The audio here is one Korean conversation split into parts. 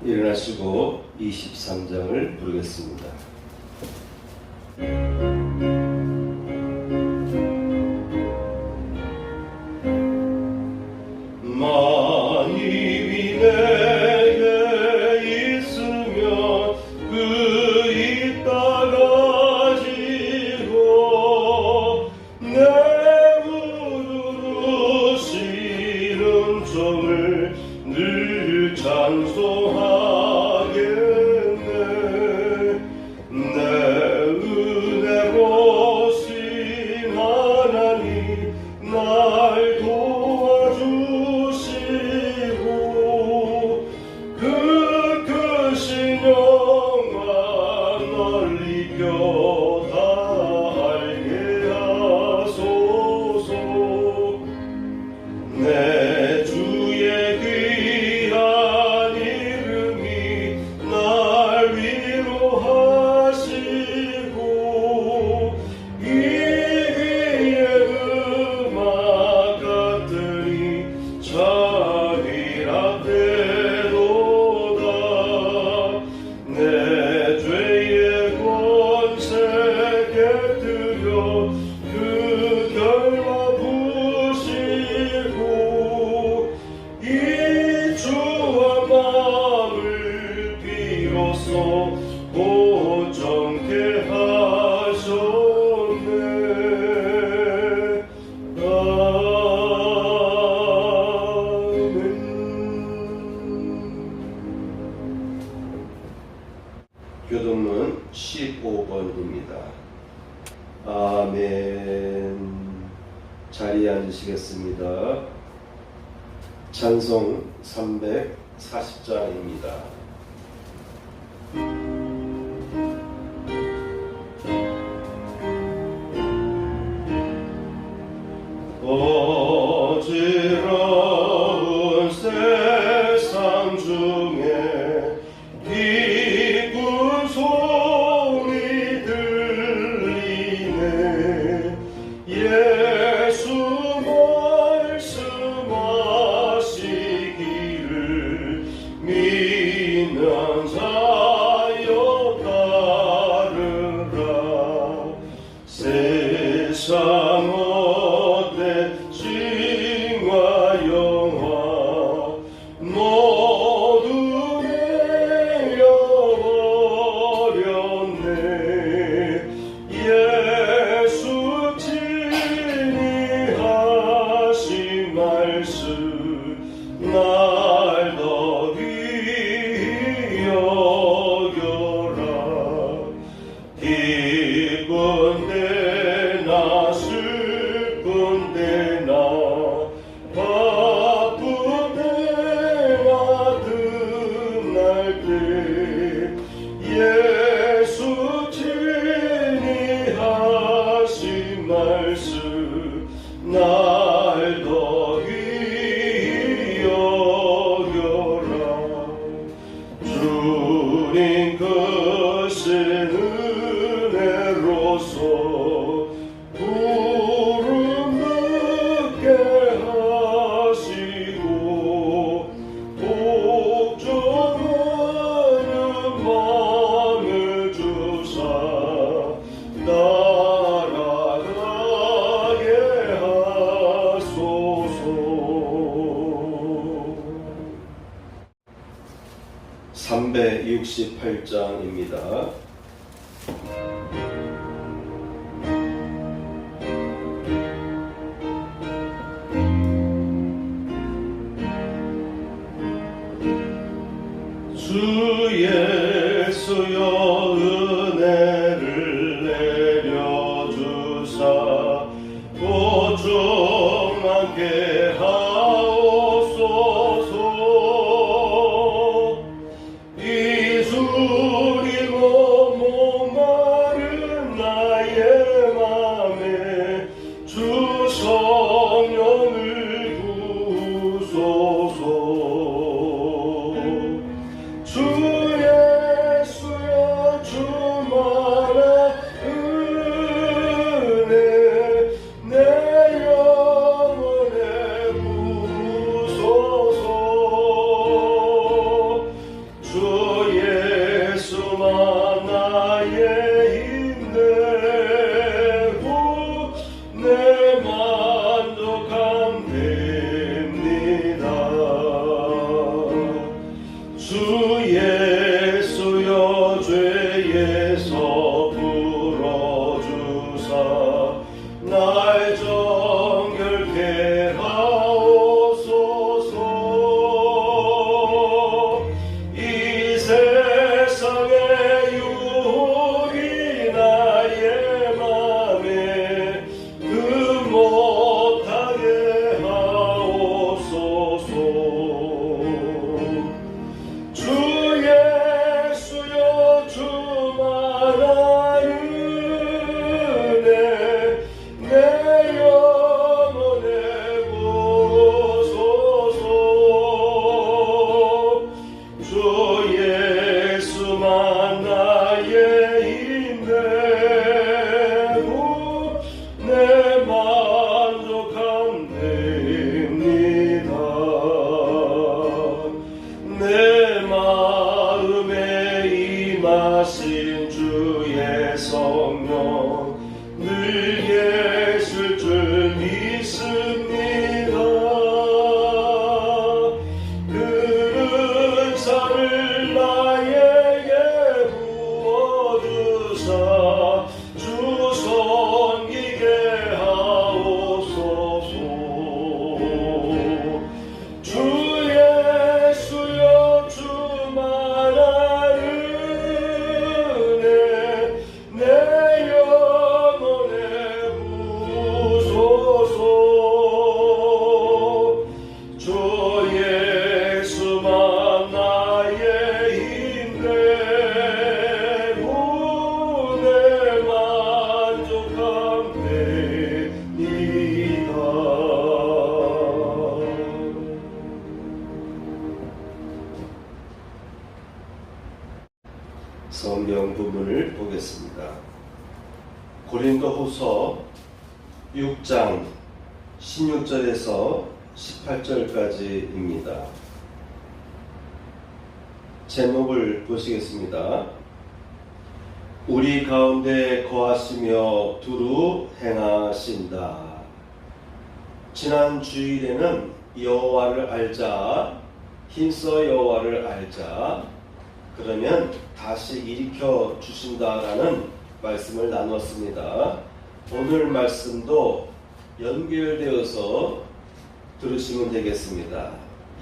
일어나시고 23장을 부르겠습니다. 만입이 내게 있으면 그 있다 가지고 내 부르시는 종을 늘 찬송하겠네. 내 은혜로신 하나님 날 도와주시고 그 크신 영광 널리 펴다 알게 하소서. 내 주의 귀한 이름이 날 위로하시고 이 귀의 음악 같으니 자비라 되도다. 내 죄의 권세 깨뜨려 그 결과 부시고 이 주와 마음을 비로소 고정케 하셨네. 아멘. 교동문 15번입니다. 아멘. 자리에 앉으시겠습니다. 찬송 340장입니다. 어지러운 세상 중에 기쁜 소리 들리네. 예수 말씀하시기를 믿는 자여 따르라. 세상 어때 징과 영화 모두 내려버렸네. 예수 친히 하신 말씀 날 더 귀히 여겨라. 기쁜 때나 슬픈 때나 바쁜 때나 틈날 때 예수 친히 하신 말씀 날 더 귀히 여겨라. 주님 크신 은혜로서 부름 듣게 하시고 복종하는 마음을 주사 따라가게 하소서. 368장입니다. 주 예수여 은혜를 내려주사 보증하게 하옵소서. 이술이고 목마른 나의 맘에 주 성령을 부소서. 주 예수여 주만의 은혜 내 영혼에 부소서. 주 고린도후서 6장 16절에서 18절까지입니다. 제목을 보시겠습니다. 우리 가운데 거하시며 두루 행하신다. 지난 주일에는 여호와를 알자, 힘써 여호와를 알자, 그러면 다시 일으켜 주신다라는 말씀을 나눴습니다. 오늘 말씀도 연결되어서 들으시면 되겠습니다.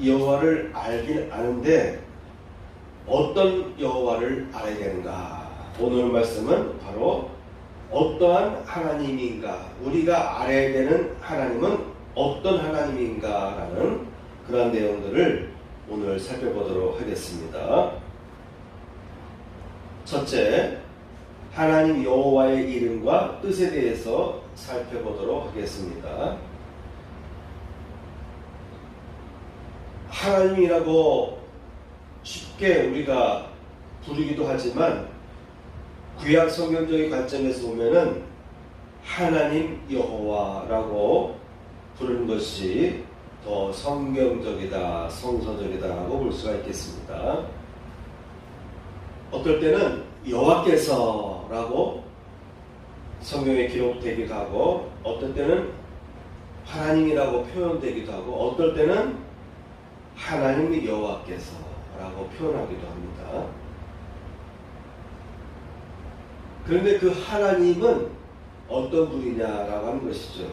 여호와를 알긴 아는데 어떤 여호와를 알아야 되는가? 오늘 말씀은 바로 어떠한 하나님인가? 우리가 알아야 되는 하나님은 어떤 하나님인가라는 그런 내용들을 오늘 살펴보도록 하겠습니다. 첫째, 하나님 여호와의 이름과 뜻에 대해서 살펴보도록 하겠습니다. 하나님이라고 쉽게 우리가 부르기도 하지만 구약 성경적인 관점에서 보면은 하나님 여호와라고 부르는 것이 더 성경적이다, 성서적이다라고 볼 수가 있겠습니다. 어떨 때는 여호와께서라고 성경에 기록되기도 하고, 어떨 때는 하나님이라고 표현되기도 하고, 어떨 때는 하나님 여호와께서라고 표현하기도 합니다. 그런데 그 하나님은 어떤 분이냐라고 하는 것이죠.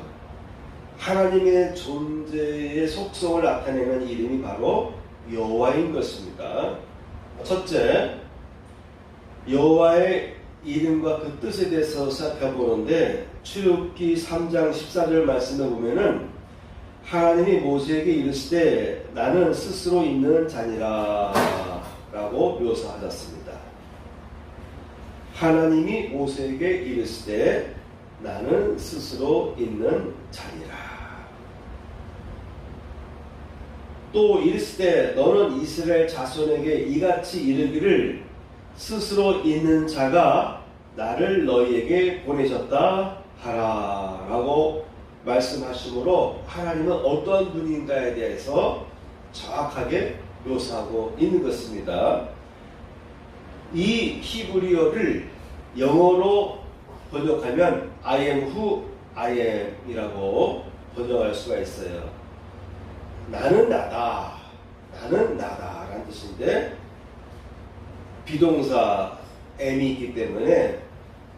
하나님의 존재의 속성을 나타내는 이름이 바로 여호와인 것입니다. 첫째, 여호와의 이름과 그 뜻에 대해서 살펴보는데, 출애굽기 3장 14절 말씀을 보면은 하나님이 모세에게 이르시되 나는 스스로 있는 자니라 라고 묘사하셨습니다. 하나님이 모세에게 이르시되 나는 스스로 있는 자니라. 또 이르시되 너는 이스라엘 자손에게 이같이 이르기를 스스로 있는 자가 나를 너희에게 보내셨다 하라 라고 말씀하시므로 하나님은 어떠한 분인가에 대해서 정확하게 묘사하고 있는 것입니다. 이 히브리어를 영어로 번역하면 I am who I am 이라고 번역할 수가 있어요. 나는 나다, 나는 나다 라는 뜻인데, 비동사 am이 있기 때문에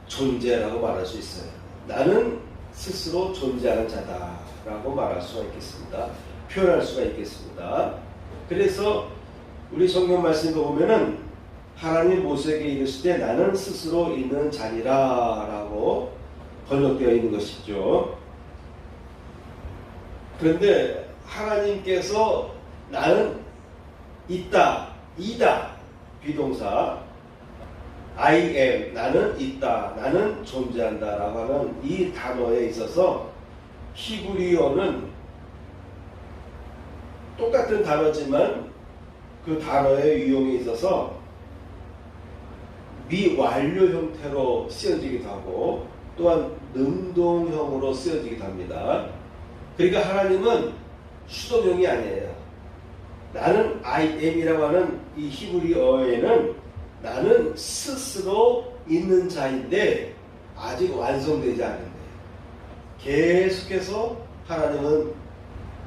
존재라고 말할 수 있어요. 나는 스스로 존재하는 자다라고 말할 수가 있겠습니다. 표현할 수가 있겠습니다. 그래서 우리 성경 말씀을 보면은 하나님 모세에게 이르시되 나는 스스로 있는 자니라 라고 번역되어 있는 것이죠. 그런데 하나님께서 나는 있다, 이다, 비동사 I am, 나는 있다, 나는 존재한다 라고 하는 이 단어에 있어서 히브리어는 똑같은 단어지만 그 단어의 유형에 있어서 미완료 형태로 쓰여지기도 하고 또한 능동형으로 쓰여지기도 합니다. 그러니까 하나님은 수동형이 아니에요. 나는 I am이라고 하는 이 히브리어에는 나는 스스로 있는 자인데 아직 완성되지 않은데, 계속해서 하나님은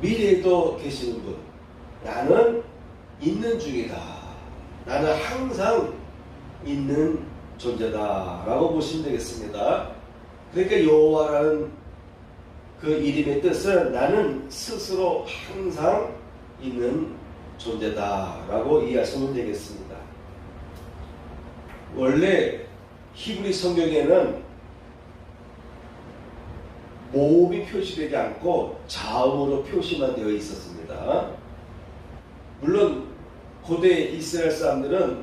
미래에도 계시는 분, 나는 있는 중이다, 나는 항상 있는 존재다 라고 보시면 되겠습니다. 그러니까 여호와라는 그 이름의 뜻은 나는 스스로 항상 있는 존재다 라고 이해하시면 되겠습니다. 원래 히브리 성경에는 모음이 표시되지 않고 자음으로 표시만 되어 있었습니다. 물론 고대 이스라엘 사람들은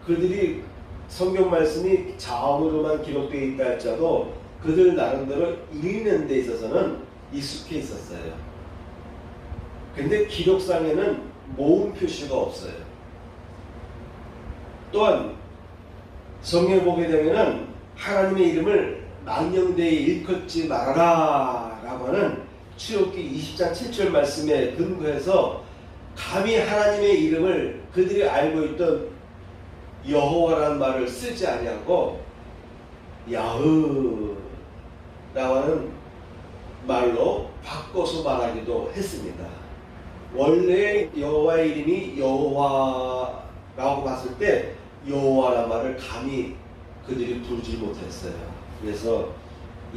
그들이 성경 말씀이 자음으로만 기록되어 있다 할지라도 그들 나름대로 읽는 데 있어서는 익숙해 있었어요. 근데 기록상에는 모음 표시가 없어요. 또한 성경을 보게 되면은 하나님의 이름을 망령되이 일컫지 말아라 라고 하는 출애굽기 20장 7절 말씀에 근거해서 감히 하나님의 이름을 그들이 알고 있던 여호와라는 말을 쓰지 아니하고 야흐라고 하는 말로 바꿔서 말하기도 했습니다. 원래 여호와의 이름이 여호와라고 봤을 때 여호와라는 말을 감히 그들이 부르지 못했어요. 그래서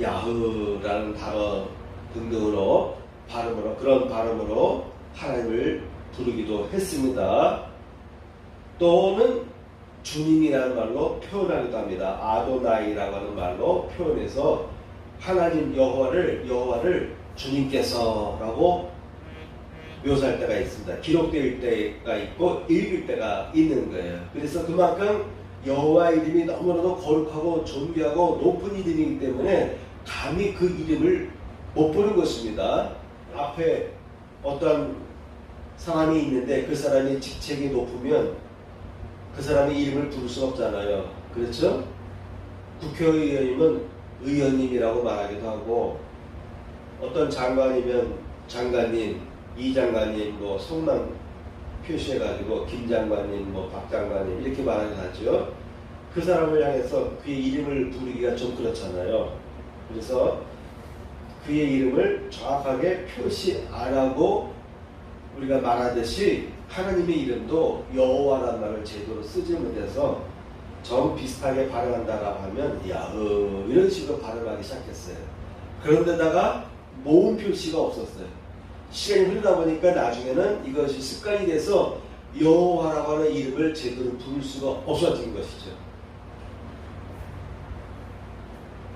야흐라는 단어 등등으로 그런 발음으로 하나님을 부르기도 했습니다. 또는 주님이라는 말로 표현하기도 합니다. 아도나이라고 하는 말로 표현해서 하나님 여호와를 주님께서라고 묘사할 때가 있습니다. 기록될 때가 있고 읽을 때가 있는 거예요. 그래서 그만큼 여호와 이름이 너무나도 거룩하고 존귀하고 높은 이름이기 때문에 감히 그 이름을 못 부르는 것입니다. 앞에 어떤 사람이 있는데 그 사람이 직책이 높으면 그 사람의 이름을 부를 수 없잖아요. 그렇죠? 국회의원이면 의원님이라고 말하기도 하고, 어떤 장관이면 장관님, 이 장관님, 뭐 성만 표시해가지고 김 장관님, 뭐 박 장관님 이렇게 말하기도 하죠. 그 사람을 향해서 그의 이름을 부르기가 좀 그렇잖아요. 그래서 그의 이름을 정확하게 표시 안 하고 우리가 말하듯이 하나님의 이름도 여호와라는 말을 제대로 쓰지 못해서 정 비슷하게 발음한다라고 하면 야흐 이런 식으로 발음하기 시작했어요. 그런데다가 모음 표시가 없었어요. 시간이 흐르다 보니까 나중에는 이것이 습관이 돼서 여호와라고 하는 이름을 제대로 부를 수가 없어진 것이죠.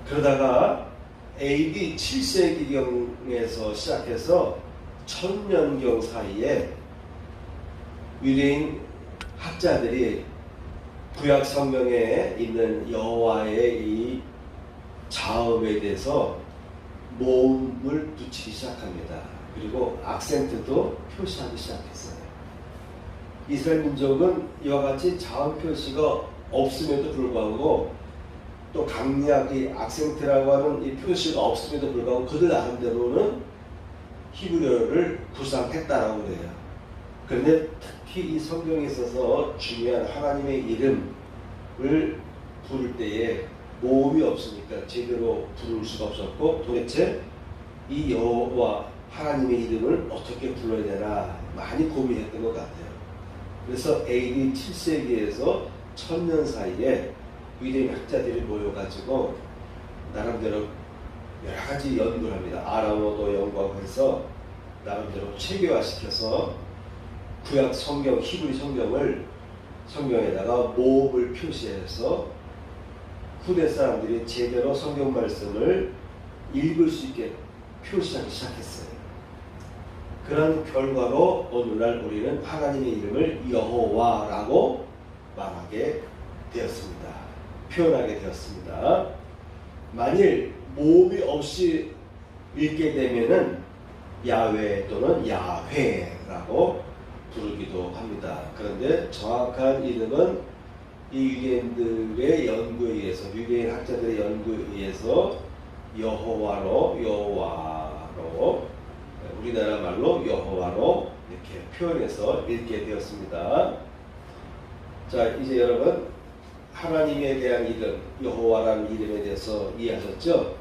그러다가 AD 7세기경에서 시작해서 1000년경 사이에 유대인 학자들이 구약 성경에 있는 여호와의 이 자음에 대해서 모음을 붙이기 시작합니다. 그리고 악센트도 표시하기 시작했어요. 이스라엘 민족은 이와 같이 자음 표시가 없음에도 불구하고 또 강약이 악센트라고 하는 이 표시가 없음에도 불구하고 그들 나름대로는 히브리어를 구상했다라고 그래요. 그런데 특히 이 성경에 있어서 중요한 하나님의 이름을 부를 때에 모음이 없으니까 제대로 부를 수가 없었고, 도대체 이 여호와 하나님의 이름을 어떻게 불러야 되나 많이 고민했던 것 같아요. 그래서 AD 7세기에서 1000년 사이에 유대인 학자들이 모여가지고 나름대로 여러 가지 연구를 합니다. 아람어도 연구하고 해서 나름대로 체계화시켜서 구약 성경, 히브리 성경에다가 모음을 표시해서 후대 사람들이 제대로 성경 말씀을 읽을 수 있게 표시하기 시작했어요. 그런 결과로 오늘날 우리는 하나님의 이름을 여호와라고 말하게 되었습니다. 표현하게 되었습니다. 만일 모음이 없이 읽게 되면은 야훼 또는 야훼라고 부르기도 합니다. 그런데 정확한 이름은 이 유대인들의 연구에 의해서, 유대인 학자들의 연구에 의해서 여호와로 우리나라 말로 여호와로 이렇게 표현해서 읽게 되었습니다. 자, 이제 여러분 하나님에 대한 이름, 여호와라는 이름에 대해서 이해하셨죠?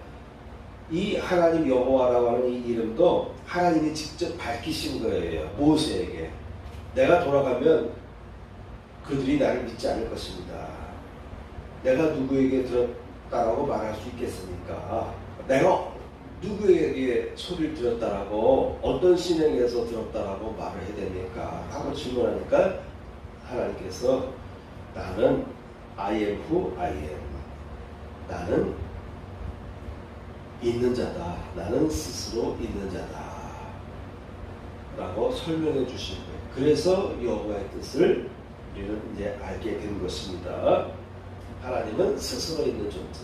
이 하나님 여호와라고 하는 이 이름도 하나님이 직접 밝히신 거예요. 모세에게. 내가 돌아가면 그들이 나를 믿지 않을 것입니다. 내가 누구에게 들었다라고 말할 수 있겠습니까? 내가 누구에게 소리를 들었다라고, 어떤 신에게서 들었다라고 말을 해야 됩니까? 하고 질문하니까 하나님께서 나는 I am who I am. 나는 있는 자다. 나는 스스로 있는 자다. 라고 설명해 주신 거예요. 그래서 여호와의 뜻을 우리는 이제 알게 된 것입니다. 하나님은 스스로 있는 존재.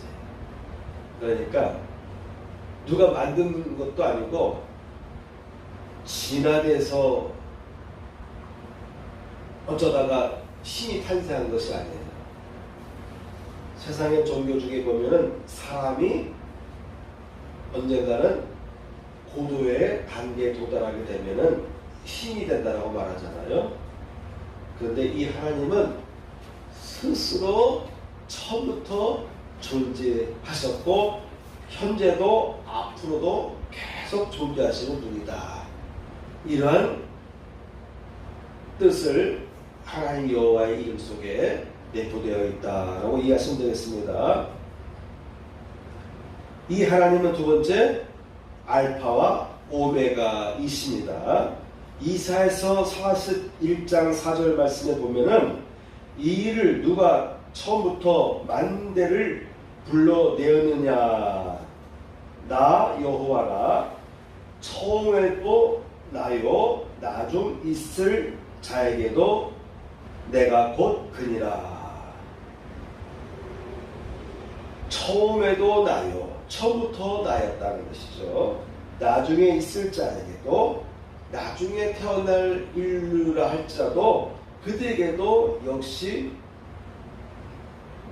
그러니까 누가 만든 것도 아니고 진화돼서 어쩌다가 신이 탄생한 것이 아니에요. 세상의 종교 중에 보면은 사람이 언젠가는 고도의 단계에 도달하게 되면은 힘이 된다라고 말하잖아요. 그런데 이 하나님은 스스로 처음부터 존재하셨고 현재도 앞으로도 계속 존재하시는 분이다. 이러한 뜻을 하나님 여호와의 이름 속에 내포되어 있다라고 이해하시면 되겠습니다. 이 하나님은 두 번째 알파와 오메가이십니다. 이사야서 41장 4절 말씀에 보면은 이 일을 누가 처음부터 만대를 불러내었느냐. 나 여호와라. 처음에도 나요 나중 있을 자에게도 내가 곧 그니라. 처음에도 나요. 처음부터 나였다는 것이죠. 나중에 있을 자에게도 나중에 태어날 인류라 할지라도 그들에게도 역시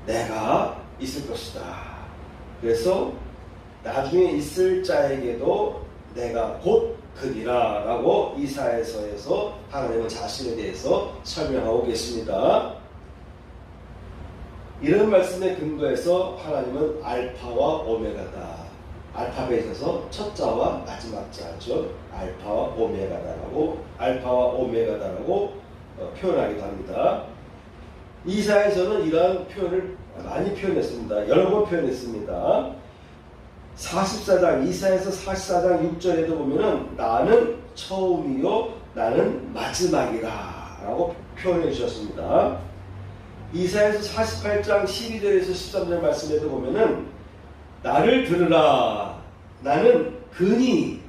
내가 있을 것이다. 그래서 나중에 있을 자에게도 내가 곧 그니라 라고 이사야서에서 하나님은 자신에 대해서 설명하고 계십니다. 이런 말씀에 근거해서 하나님은 알파와 오메가다. 알파벳에서 첫 자와 마지막 자죠. 알파와 오메가다라고 표현하기도 합니다. 이사야서는 이러한 표현을 많이 표현했습니다. 여러 번 표현했습니다. 44장 이사야서 44장 6절에도 보면은 나는 처음이요 나는 마지막이라 라고 표현해 주셨습니다. 이사야서 48장 12절에서 13절 말씀에도 보면은 나를 들으라. 나는 그니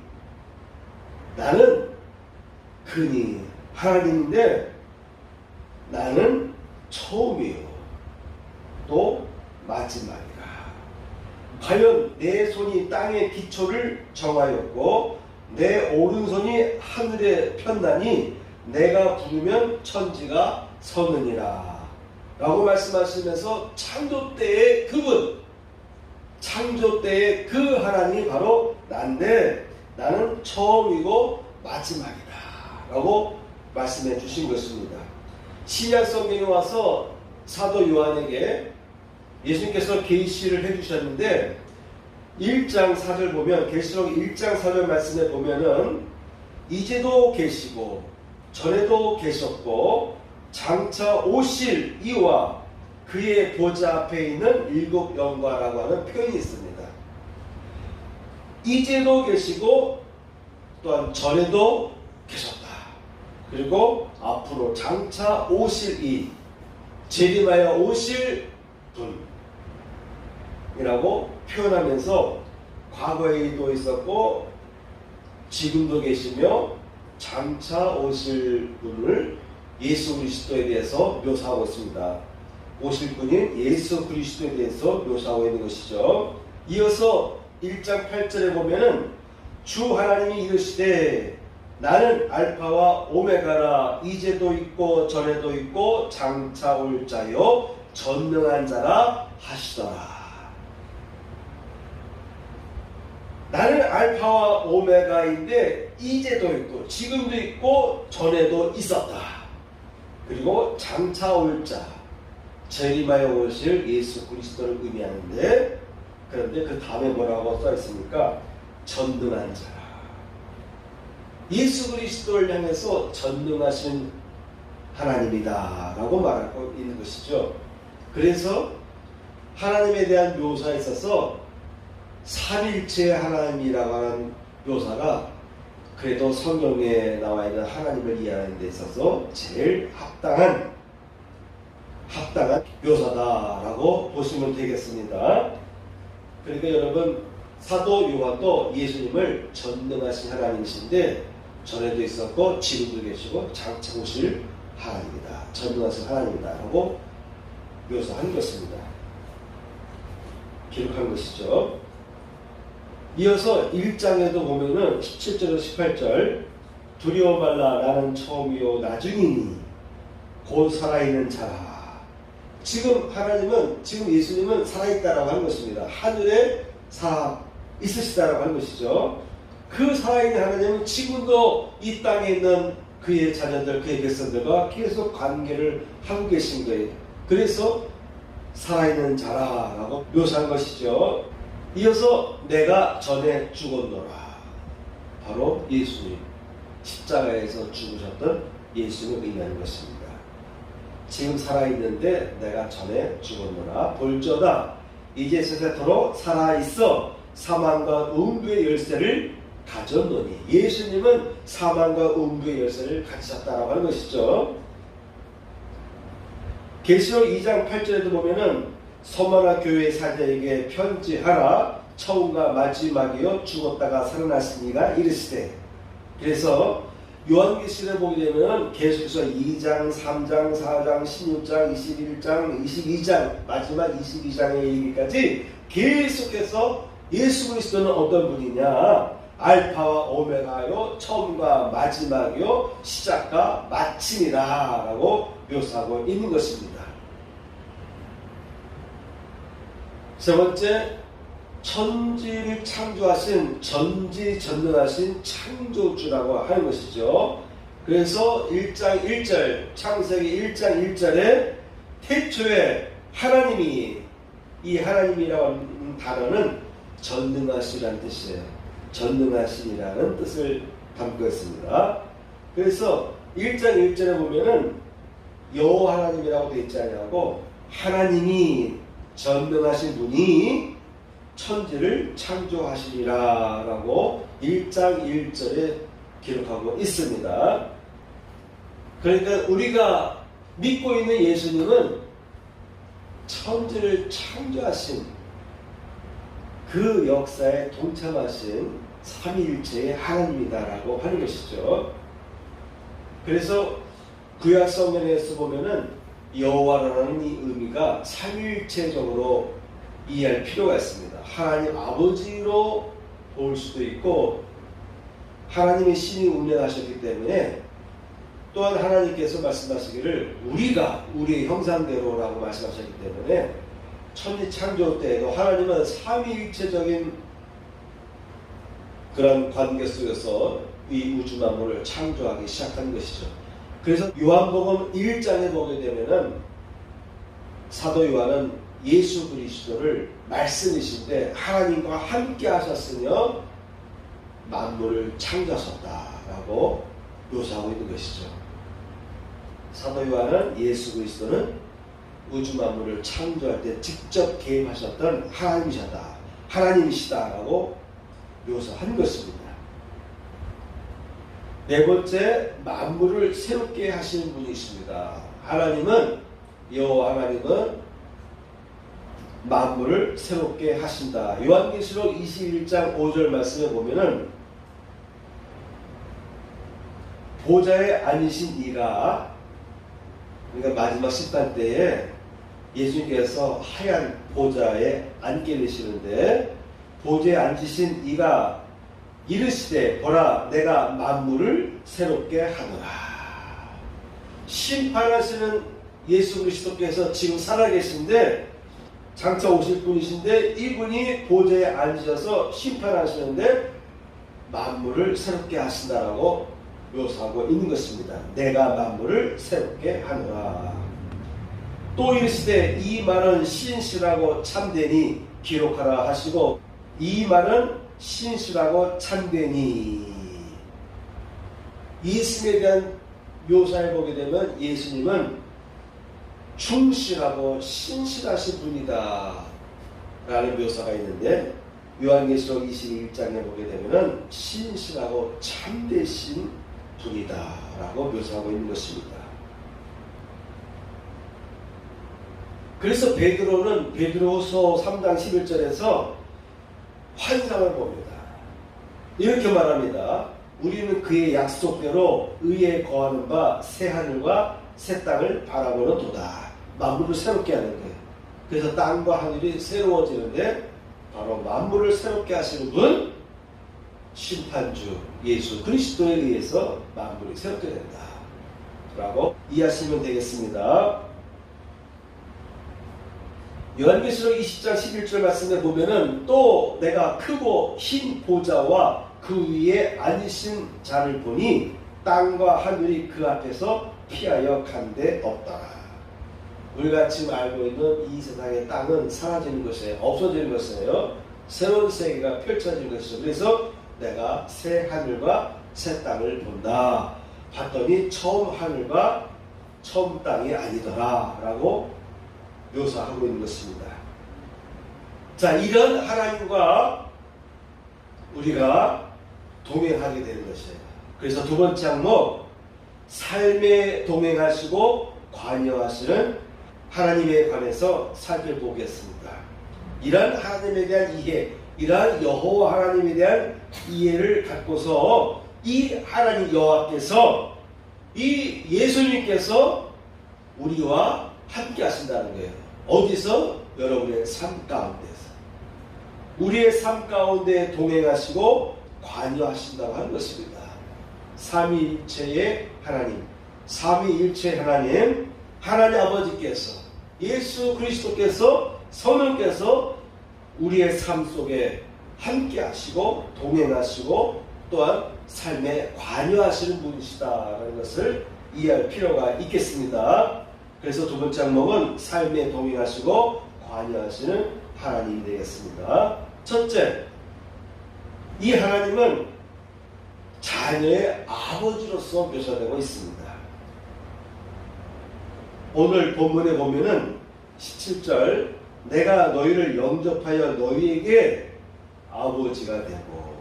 하나님인데 나는 처음이요 또 마지막이라. 과연 내 손이 땅의 기초를 정하였고 내 오른손이 하늘에 폈나니 내가 부르면 천지가 서느니라 라고 말씀하시면서 창조 때의 그분, 창조 때의 그 하나님이 바로 난데 나는 처음이고 마지막이다 라고 말씀해 주신 것입니다. 신약 성경에 와서 사도 요한에게 예수님께서 계시를 해주셨는데 1장 4절 보면 계시록 1장 4절 말씀에 보면은 이제도 계시고 전에도 계셨고 장차 오실 이와 그의 보좌 앞에 있는 일곱 영광이라고 하는 표현이 있습니다. 이제도 계시고 또한 전에도 계셨다. 그리고 앞으로 장차 오실 이 재림하여 오실 분이라고 표현하면서 과거에도 있었고 지금도 계시며 장차 오실 분을 예수 그리스도에 대해서 묘사하고 있습니다. 오실 분인 예수 그리스도에 대해서 묘사하고 있는 것이죠. 이어서 1장 8절에 보면은 주 하나님이 이르시되 나는 알파와 오메가라. 이제도 있고 전에도 있고 장차 올 자요 전능한 자라 하시더라. 나는 알파와 오메가인데 이제도 있고 지금도 있고 전에도 있었다. 그리고 장차 올 자, 재림하여 오실 예수 그리스도를 의미하는데, 그런데 그 다음에 뭐라고 써 있습니까? 전능한 자라. 예수 그리스도를 향해서 전능하신 하나님이다 라고 말하고 있는 것이죠. 그래서 하나님에 대한 묘사에 있어서 삼일체 하나님이라고 하는 묘사가 그래도 성경에 나와 있는 하나님을 이해하는 데 있어서 제일 합당한 묘사다라고 보시면 되겠습니다. 그러니까 여러분 사도 요한도 예수님을 전능하신 하나님이신데 전에도 있었고 지금도 계시고 장차 오실 하나님이다. 전능하신 하나님이다 라고 묘사한 것입니다. 기록한 것이죠. 이어서 1장에도 보면은 17절에서 18절 두려워 말라 나는 처음이요 나중이니 곧 살아있는 자라. 지금 예수님은 살아있다라고 하는 것입니다. 하늘에 있으시다라고 하는 것이죠. 그 살아있는 하나님은 지금도 이 땅에 있는 그의 자녀들, 그의 백성들과 계속 관계를 하고 계신 거예요. 그래서 살아있는 자라라고 묘사한 것이죠. 이어서 내가 전에 죽었노라. 바로 예수님, 십자가에서 죽으셨던 예수님을 의미하는 것입니다. 지금 살아있는데 내가 전에 죽었노라. 볼지어다 이제 세세토록 살아있어 사망과 음부의 열쇠를 가졌노니. 예수님은 사망과 음부의 열쇠를 가지셨다라고 하는 것이죠. 계시록 2장 8절에도 보면은 서머나 교회 사자에게 편지하라. 처음과 마지막이요 죽었다가 살아났으니가 이르시되. 그래서 요한계시를 보게 되면 계속해서 2장, 3장, 4장, 16장, 21장, 22장, 마지막 22장에 이르기까지 계속해서 예수 그리스도는 어떤 분이냐? 알파와 오메가요, 처음과 마지막이요, 시작과 마침이다 라고 묘사하고 있는 것입니다. 세 번째, 천지를 창조하신, 전지전능하신 창조주라고 하는 것이죠. 그래서 1장 1절, 창세기 1장 1절에 태초에 하나님이, 이 하나님이라고 하는 단어는 전능하시라는 뜻이에요. 전능하신이라는 뜻을 담고 있습니다. 그래서 1장 1절에 보면은 여호와 하나님이라고 되어 있지 않냐고, 하나님이 전능하신 분이 천지를 창조하시리라 라고 1장 1절에 기록하고 있습니다. 그러니까 우리가 믿고 있는 예수님은 천지를 창조하신 그 역사에 동참하신 삼위일체의 하나님이다라고 하는 것이죠. 그래서 구약 성경에서 보면은 여호와라는 이 의미가 삼위일체적으로 이해할 필요가 있습니다. 하나님 아버지로 볼 수도 있고, 하나님의 신이 운행하셨기 때문에, 또한 하나님께서 말씀하시기를 우리가 우리의 형상대로라고 말씀하셨기 때문에 천지 창조 때에도 하나님은 삼위일체적인 그런 관계 속에서 이 우주 만물을 창조하기 시작한 것이죠. 그래서 요한복음 1장에 보게 되면은 사도 요한은 예수 그리스도를 말씀이신데 하나님과 함께 하셨으며 만물을 창조하셨다라고 묘사하고 있는 것이죠. 사도 요한은 예수 그리스도는 우주 만물을 창조할 때 직접 개입하셨던 하나님이시다라고 묘사한 것입니다. 네 번째, 만물을 새롭게 하시는 분이십니다. 여호와 하나님은 만물을 새롭게 하신다. 요한계시록 21장 5절 말씀에 보면은 보좌에 앉으신 이가, 그러니까 마지막 심판 때에 예수님께서 하얀 보좌에 앉게 되시는데, 보좌에 앉으신 이가 이르시되 보라 내가 만물을 새롭게 하노라. 심판하시는 예수 그리스도께서 지금 살아계신데, 장차 오실 분이신데, 이분이 보좌에 앉으셔서 심판하시는데 만물을 새롭게 하신다라고 묘사하고 있는 것입니다. 내가 만물을 새롭게 하노라. 또 이르시되 이 말은 신실하고 참되니 기록하라 하시고, 이 말은 신실하고 참되니, 예수님에 대한 묘사를 보게 되면 예수님은 충실하고 신실하신 분이다 라는 묘사가 있는데, 요한계시록 21장에 보게 되면 신실하고 참되신 분이다 라고 묘사하고 있는 것입니다. 그래서 베드로후서 3장 11절에서 환상을 봅니다. 이렇게 말합니다. 우리는 그의 약속대로 의에 거하는 바 새 하늘과 새 땅을 바라보는 도다. 만물을 새롭게 하는 거예요. 그래서 땅과 하늘이 새로워지는데, 바로 만물을 새롭게 하시는 분, 심판주 예수 그리스도에 의해서 만물이 새롭게 된다 라고 이해하시면 되겠습니다. 요한계시록 20장 11절 말씀에 보면은 또 내가 크고 흰 보좌와 그 위에 앉으신 자를 보니 땅과 하늘이 그 앞에서 피하여 간데 없더라. 우리가 지금 알고 있는 이 세상의 땅은 사라지는 것이에요. 없어지는 것이에요. 새로운 세계가 펼쳐지는 것이죠. 그래서 내가 새 하늘과 새 땅을 본다. 봤더니 처음 하늘과 처음 땅이 아니더라 라고 묘사하고 있는 것입니다. 자, 이런 하나님과 우리가 동행하게 되는 것이에요. 그래서 두 번째 항목, 삶에 동행하시고 관여하시는 하나님에 관해서 살펴보겠습니다. 이러한 하나님에 대한 이해, 이러한 여호와 하나님에 대한 이해를 갖고서 이 하나님 여호와께서, 이 예수님께서 우리와 함께 하신다는 거예요. 어디서? 여러분의 삶 가운데서. 우리의 삶 가운데 동행하시고 관여하신다고 하는 것입니다. 삼위일체의 하나님, 삼위일체 하나님, 하나님 아버지께서, 예수 그리스도께서, 성령께서 우리의 삶 속에 함께 하시고 동행하시고 또한 삶에 관여하시는 분이시다라는 것을 이해할 필요가 있겠습니다. 그래서 두 번째 항목은 삶에 동행하시고 관여하시는 하나님이 되겠습니다. 첫째, 이 하나님은 자녀의 아버지로서 묘사되고 있습니다. 오늘 본문에 보면은 17절, 내가 너희를 영접하여 너희에게 아버지가 되고,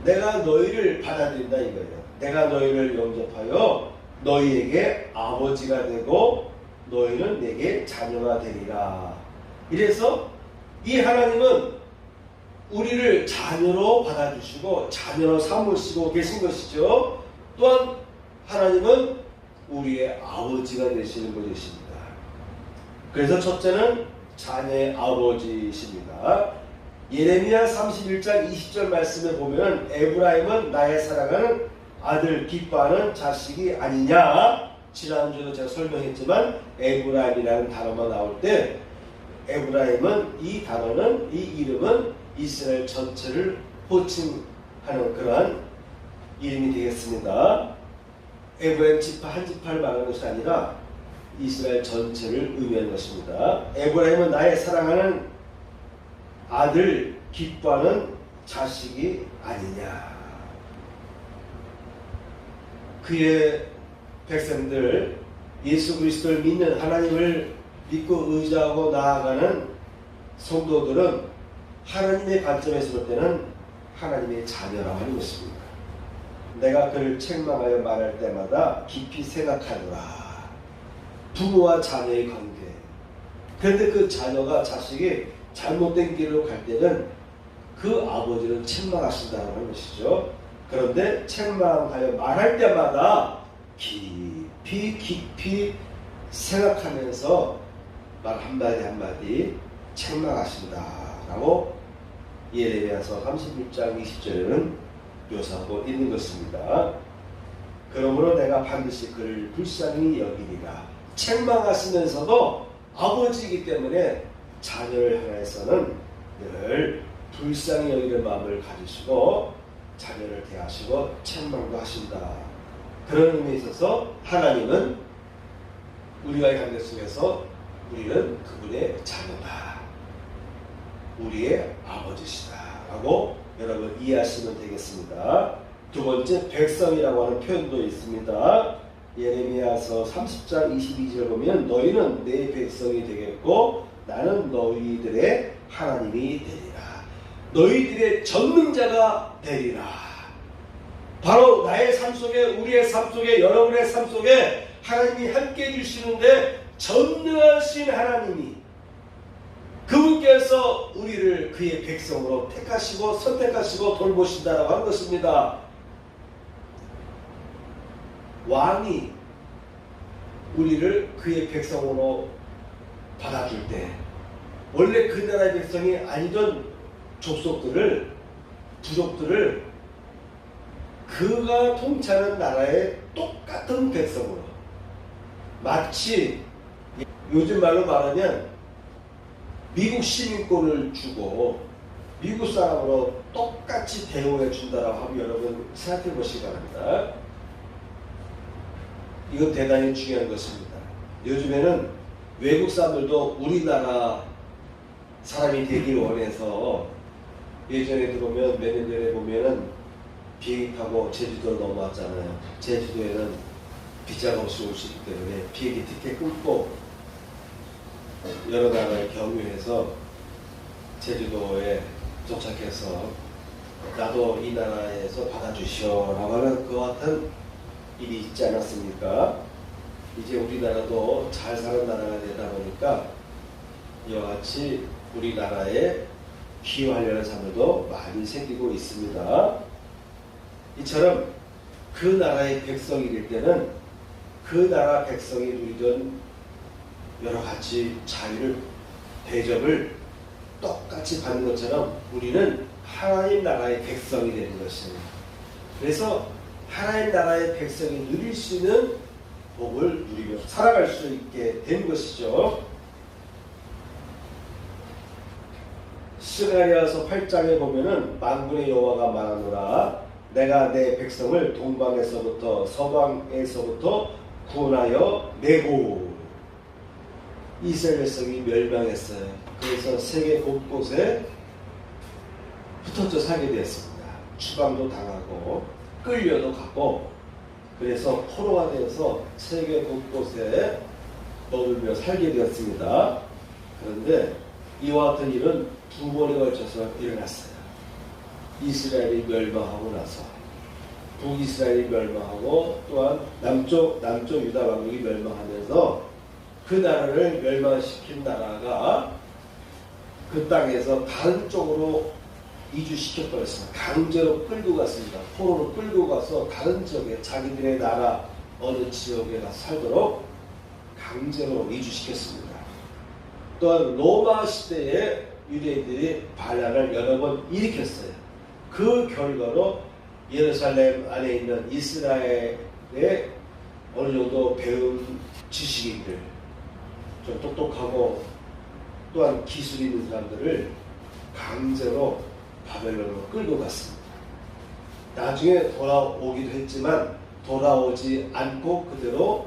내가 너희를 받아들인다 이거예요. 내가 너희를 영접하여 너희에게 아버지가 되고 너희는 내게 자녀가 되리라. 이래서 이 하나님은 우리를 자녀로 받아주시고 자녀로 삼으시고 계신 것이죠. 또한 하나님은 우리의 아버지가 되시는 분이십니다. 그래서 첫째는 자녀의 아버지이십니다. 예레미야 31장 20절 말씀에 보면 에브라임은 나의 사랑하는 아들 기뻐하는 자식이 아니냐. 지난주에도 제가 설명했지만 에브라임이라는 단어만 나올 때 에브라임은 이 단어는, 이 이름은 이스라엘 전체를 호칭하는 그러한 이름이 되겠습니다. 에브라임 지파 한 지파를 말하는 것이 아니라 이스라엘 전체를 의미하는 것입니다. 에브라임은 나의 사랑하는 아들 기뻐하는 자식이 아니냐. 그의 백성들, 예수 그리스도를 믿는 하나님을 믿고 의지하고 나아가는 성도들은 하나님의 관점에서 볼 때는 하나님의 자녀라고 하는 것입니다. 내가 그를 책망하여 말할 때마다 깊이 생각하노라. 부모와 자녀의 관계. 그런데 그 자녀가, 자식이 잘못된 길로 갈 때는 그 아버지를 책망하신다는 하는 것이죠. 그런데 책망하여 말할 때마다 깊이 생각하면서 말 한마디 한마디 책망하신다라고 예레미야서 31장 20절에는 묘사하고 있는 것입니다. 그러므로 내가 반드시 그를 불쌍히 여기리라. 책망하시면서도 아버지이기 때문에 자녀를 향해서는 늘 불쌍히 여기는 마음을 가지시고 자녀를 대하시고 책망도 하신다. 그런 의미에 있어서 하나님은 우리와의 관계 속에서 우리는 그분의 자녀다. 우리의 아버지시다. 라고 여러분 이해하시면 되겠습니다. 두 번째, 백성이라고 하는 표현도 있습니다. 예레미야서 30장 22절을 보면 너희는 내 백성이 되겠고 나는 너희들의 하나님이 되리라. 너희들의 전능자가 되리라. 바로 나의 삶 속에, 우리의 삶 속에, 여러분의 삶 속에 하나님이 함께 해주시는데 전능하신 하나님이, 그분께서 우리를 그의 백성으로 택하시고 선택하시고 돌보신다라고 하는 것입니다. 왕이 우리를 그의 백성으로 받아줄 때 원래 그 나라의 백성이 아니던 족속들을, 부족들을 그가 통치하는 나라의 똑같은 백성으로, 마치 요즘 말로 말하면 미국 시민권을 주고 미국 사람으로 똑같이 대우해 준다라고 하면 여러분 생각해 보시기 바랍니다. 이건 대단히 중요한 것입니다. 요즘에는 외국 사람들도 우리나라 사람이 되길 원해서 예전에 들어오면 몇 년 전에 보면은 비행기 타고 제주도로 넘어왔잖아요. 제주도에는 비자가 없이 올 수 있기 때문에 비행기 티켓 끊고 여러 나라를 경유해서 제주도에 도착해서 나도 이 나라에서 받아주시오라고 하는 그와 같은 일이 있지 않았습니까? 이제 우리나라도 잘 사는 나라가 되다 보니까 이와 같이 우리나라에 기여하려는 사람들도 많이 생기고 있습니다. 이처럼 그 나라의 백성이 될 때는 그 나라 백성이 누리던 여러 가지 자유를, 대접을 똑같이 받는 것처럼 우리는 하나님 나라의 백성이 되는 것입니다. 그래서 하나님 나라의 백성이 누릴 수 있는 복을 누리며 살아갈 수 있게 된 것이죠. 스가랴서 8장에 보면은 만군의 여호와가 말하노라 내가 내 백성을 동방에서부터 서방에서부터 구원하여 내고. 이스라엘 백성이 멸망했어요. 그래서 세계 곳곳에 흩어져 살게 되었습니다. 추방도 당하고 끌려도 가고, 그래서 포로가 되어서 세계 곳곳에 머물며 살게 되었습니다. 그런데 이와 같은 일은 두 번에 걸쳐서 일어났어요. 이스라엘이 멸망하고 나서 북이스라엘이 멸망하고 또한 남쪽 유다 왕국이 멸망하면서 그 나라를 멸망시킨 나라가 그 땅에서 다른 쪽으로 이주시켜버렸습니다. 강제로 끌고 갔습니다. 포로로 끌고 가서 다른 지역에 자기들의 나라 어느 지역에 가서 살도록 강제로 이주시켰습니다. 또한 로마 시대에 유대인들이 반란을 여러 번 일으켰어요. 그 결과로 예루살렘 안에 있는 이스라엘의 어느 정도 배운 지식인들, 좀 똑똑하고 또한 기술 있는 사람들을 강제로 바벨론으로 끌고 갔습니다. 나중에 돌아오기도 했지만 돌아오지 않고 그대로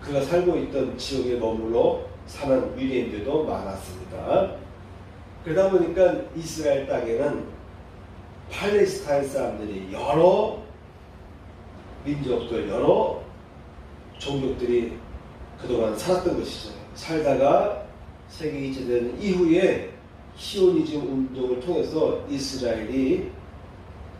그가 살고 있던 지역에 머물러 사는 유대인들도 많았습니다. 그러다 보니까 이스라엘 땅에는 팔레스타인 사람들이 여러 민족들, 여러 종족들이 그동안 살았던 것이죠. 살다가 세계 2차 대전 이후에 시오니즘 운동을 통해서 이스라엘이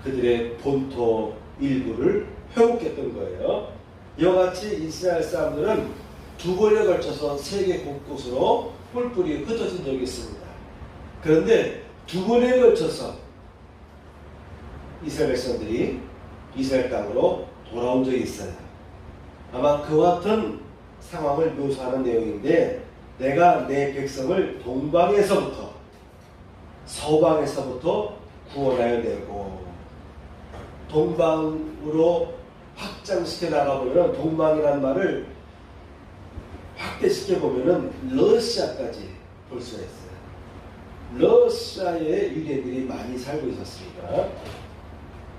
그들의 본토 일부를 회복했던 거예요. 이와 같이 이스라엘 사람들은 두 번에 걸쳐서 세계 곳곳으로 뿔뿔이 흩어진 적이 있습니다. 그런데 두 번에 걸쳐서 이스라엘 백성들이 이스라엘 땅으로 돌아온 적이 있어요. 아마 그와 같은 상황을 묘사하는 내용인데, 내가 내 백성을 동방에서부터 서방에서부터 구원하여 내고, 동방으로 확장시켜 나가보면 동방이라는 말을 확대시켜 보면은 러시아까지 볼 수가 있어요. 러시아에 유대인들이 많이 살고 있었습니다.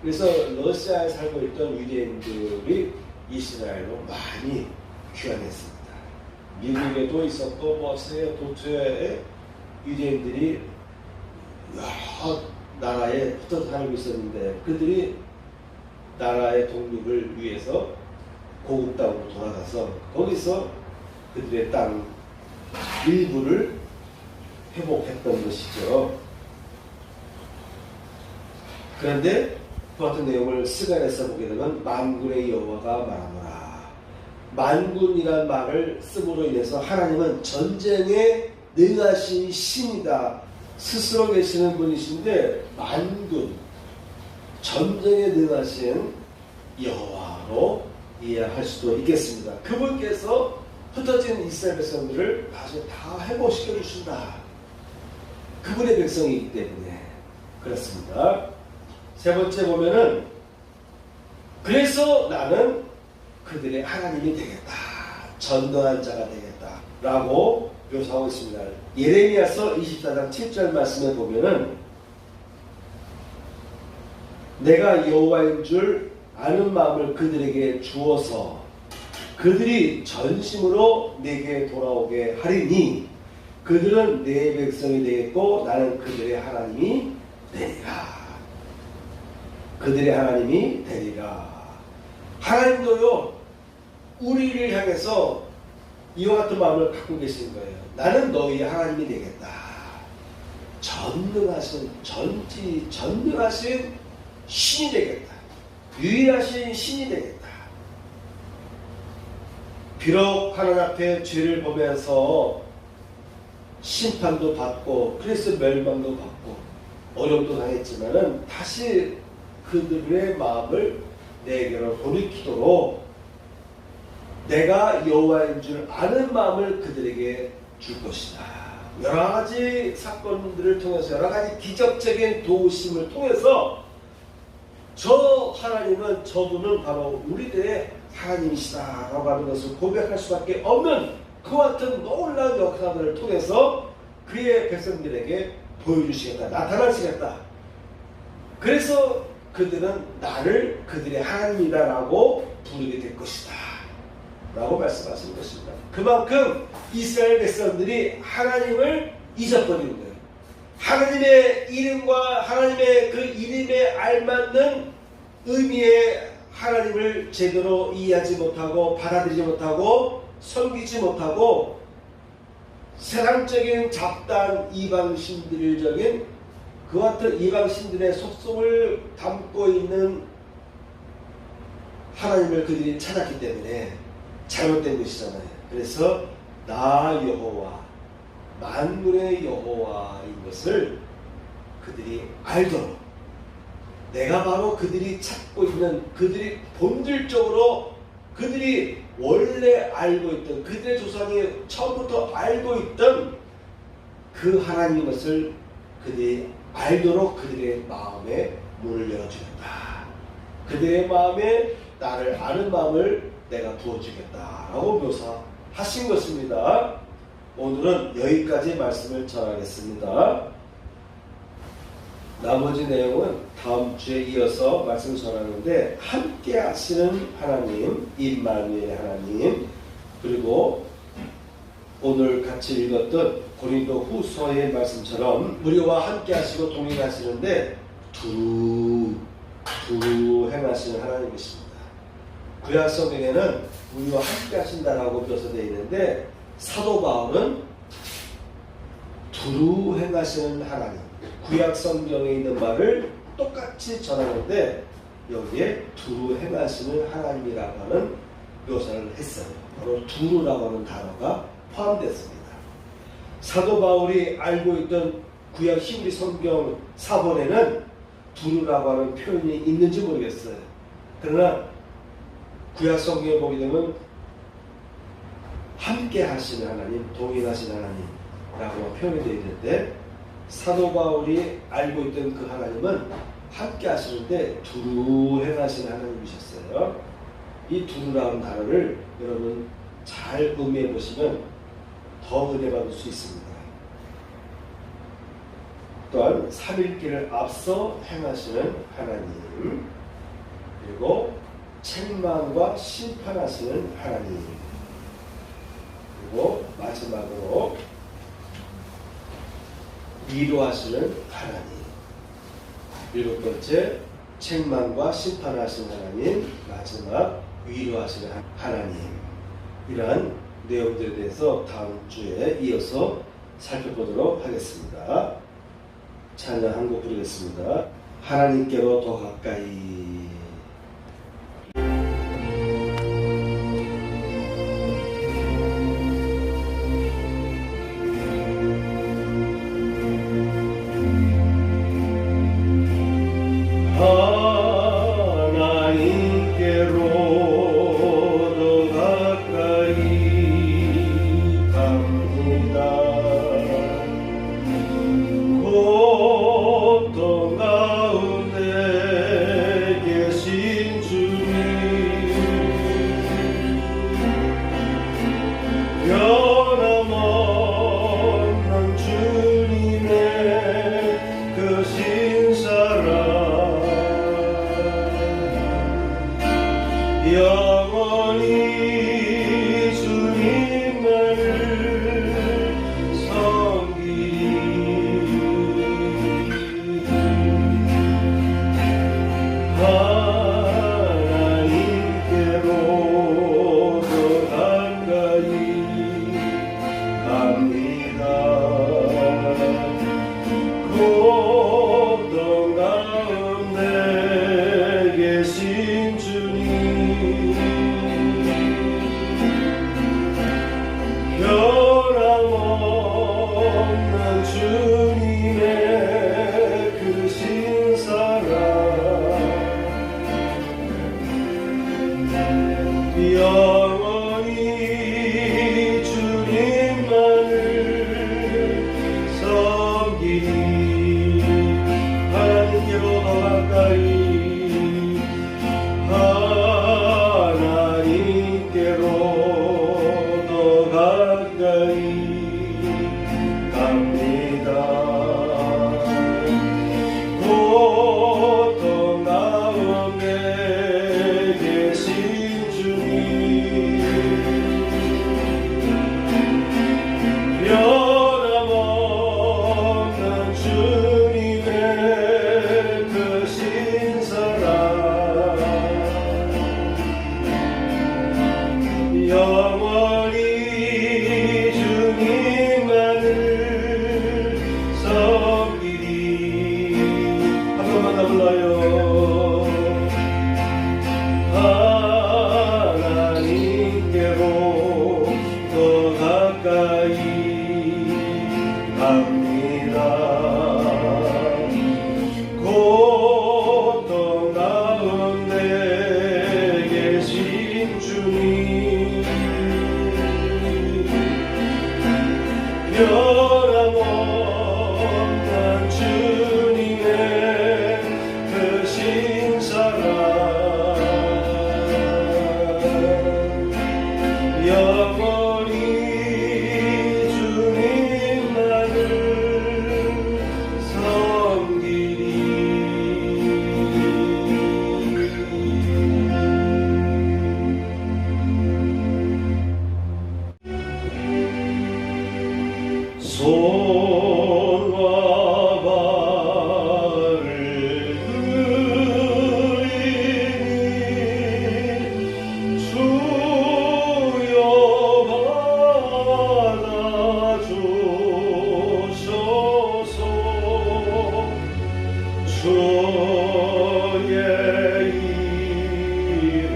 그래서 러시아에 살고 있던 유대인들이 이스라엘로 많이 귀환했습니다. 미국에도 있었고 뭐 세계 도처에 유대인들이 여러 나라에 흩어져 살고 있었는데, 그들이 나라의 독립을 위해서 고국 땅으로 돌아가서 거기서 그들의 땅 일부를 회복했던 것이죠. 그런데 그 같은 내용을 스가랴에서 보게 되면 만군의 여호와가 말하노라. 만군이란 말을 씀으로 인해서 하나님은 전쟁에 능하신 신이다 스스로 계시는 분이신데, 만군, 전쟁에 능하신 여호와로 이해할 수도 있겠습니다. 그분께서 흩어진 이스라엘 백성들을 다시 다 회복시켜 주신다. 그분의 백성이기 때문에 그렇습니다. 세 번째 보면은, 그래서 나는 그들의 하나님이 되겠다, 전도한 자가 되겠다. 되겠다 라고 묘사하고 있습니다. 예레미야서 24장 7절 말씀에 보면은 내가 여호와인 줄 아는 마음을 그들에게 주어서 그들이 전심으로 내게 돌아오게 하리니 그들은 내 백성이 되겠고 나는 그들의 하나님이 되리라. 그들의 하나님이 되리라. 하나님도요 우리를 향해서 이와 같은 마음을 갖고 계신 거예요. 나는 너희의 하나님이 되겠다. 전능하신 전능하신 신이 되겠다. 유일하신 신이 되겠다. 비록 하나님 앞에 죄를 보면서 심판도 받고 그리스도 멸망도 받고 어려움도 당했지만은 다시 그들의 마음을 내게로 돌이키도록 내가 여호와인 줄 아는 마음을 그들에게 줄 것이다. 여러 가지 사건들을 통해서 여러 가지 기적적인 도우심을 통해서 저 하나님은 저분은 바로 우리들의 하나님이시다라고 하는 것을 고백할 수밖에 없는 그와 같은 놀라운 역사들을 통해서 그의 백성들에게 보여주시겠다. 나타나시겠다. 그래서 그들은 나를 그들의 하나님이다라고 부르게 될 것이다 라고 말씀하시는 것입니다. 그만큼 이스라엘 백성들이 하나님을 잊어버리는 거예요. 하나님의 이름과 하나님의 그 이름에 알맞는 의미의 하나님을 제대로 이해하지 못하고 받아들이지 못하고 섬기지 못하고 세상적인 잡다한 이방신들적인 그 같은 이방신들의 속성을 담고 있는 하나님을 그들이 찾았기 때문에 잘못된 것이잖아요. 그래서 나 여호와 만군의 여호와인 것을 그들이 알도록 내가 바로 그들이 찾고 있는 그들이 본질적으로 그들이 원래 알고 있던 그들의 조상이 처음부터 알고 있던 그 하나님인 것을 그들이 알도록 그들의 마음에 문을 열어주겠다. 그들의 마음에 나를 아는 마음을 내가 부어주겠다라고 묘사하신 것입니다. 오늘은 여기까지 말씀을 전하겠습니다. 나머지 내용은 다음 주에 이어서 말씀을 전하는데 함께 하시는 하나님, 임마누엘의 하나님, 그리고 오늘 같이 읽었던 고린도 후서의 말씀처럼 우리와 함께 하시고 동행하시는데 두루 행하시는 하나님이십니다. 구약 성경에는 우리와 함께 하신다라고 묘사되어 있는데 사도 바울은 두루 행하시는 하나님, 구약 성경에 있는 말을 똑같이 전하는데 여기에 두루 행하시는 하나님이라고 하는 묘사를 했어요. 바로 두루라고 하는 단어가 포함됐습니다. 사도 바울이 알고 있던 구약 히브리 성경 사본에는 두루라고 하는 표현이 있는지 모르겠어요. 그러나 구약 성경에 보게 되면 함께 하시는 하나님, 동행하시는 하나님라고 표현이 되어 있는데 사도 바울이 알고 있던 그 하나님은 함께 하시는데 두루 행하시는 하나님이셨어요. 이 두루라는 단어를 여러분 잘 음미해 보시면 더 은혜 받을 수 있습니다. 또한 삼일기를 앞서 행하시는 하나님, 그리고 책망과 심판하시는 하나님, 그리고 마지막으로 위로하시는 하나님. 일곱 번째, 책망과 심판하시는 하나님, 마지막 위로하시는 하나님. 이러한 내용들에 대해서 다음 주에 이어서 살펴보도록 하겠습니다. 찬양 한 곡 부르겠습니다. 하나님께로 더 가까이. 고통 가운데 영원히 주님만을 섬기리. 하나님께로 더 가까이 갑니다. 고통 가운데 계신 주님, 변함없는 주님의 크신 사랑, 영원히 주님만을 섬기리. 하나님께로 더 가까이, 하나님께로 더 가까이 갑니다. 고통 가운데 계신 주님, 변함없는 주님의 크신 사랑, 영원히 주님만을 섬기리. 한 번만 더 불러요. 하나님께로 더 가까이 갑니다. 고통 가운데 계신 주님, 변함없는 주님의 크신 사랑, 영원히 주님만을 섬기리. 손과 발을 들이니 주여 받아주소서. 주의 일을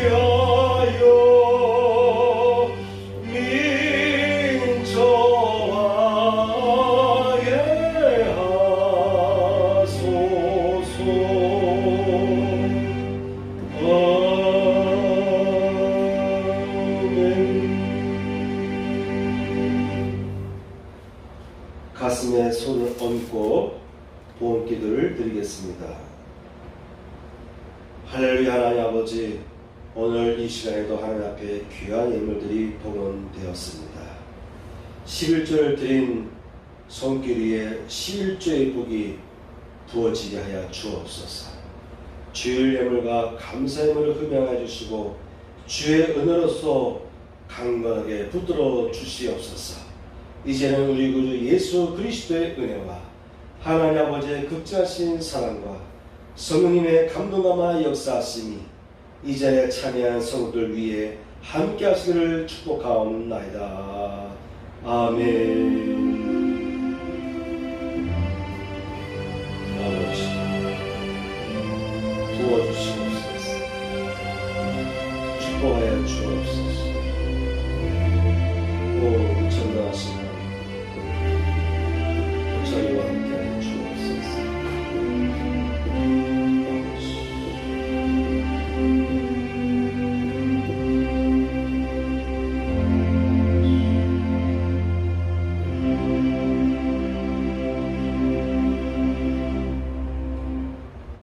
위하여 민초하게 하소서. 아멘. 가슴에 손을 얹고 보험기도를 드리겠습니다. 할렐루야. 하나님 아버지, 오늘 이 시간에도 하나님 앞에 귀한 예물들이 봉헌되었습니다. 11조를 드린 손길 위에 11조의 복이 부어지게 하여 주옵소서. 주일 예물과 감사 예물을 흠양해 주시고 주의 은혜로서 강건하게 붙들어 주시옵소서. 이제는 우리 구주 예수 그리스도의 은혜와 하나님 아버지의 극진하신 사랑과 성령님의 감동감화 역사하심이 이 자리에 참여한 성도들 위해 함께 하시기를 축복하옵나이다. 아멘. 아버지, 도와주시옵소서. 축복하여 주옵소서.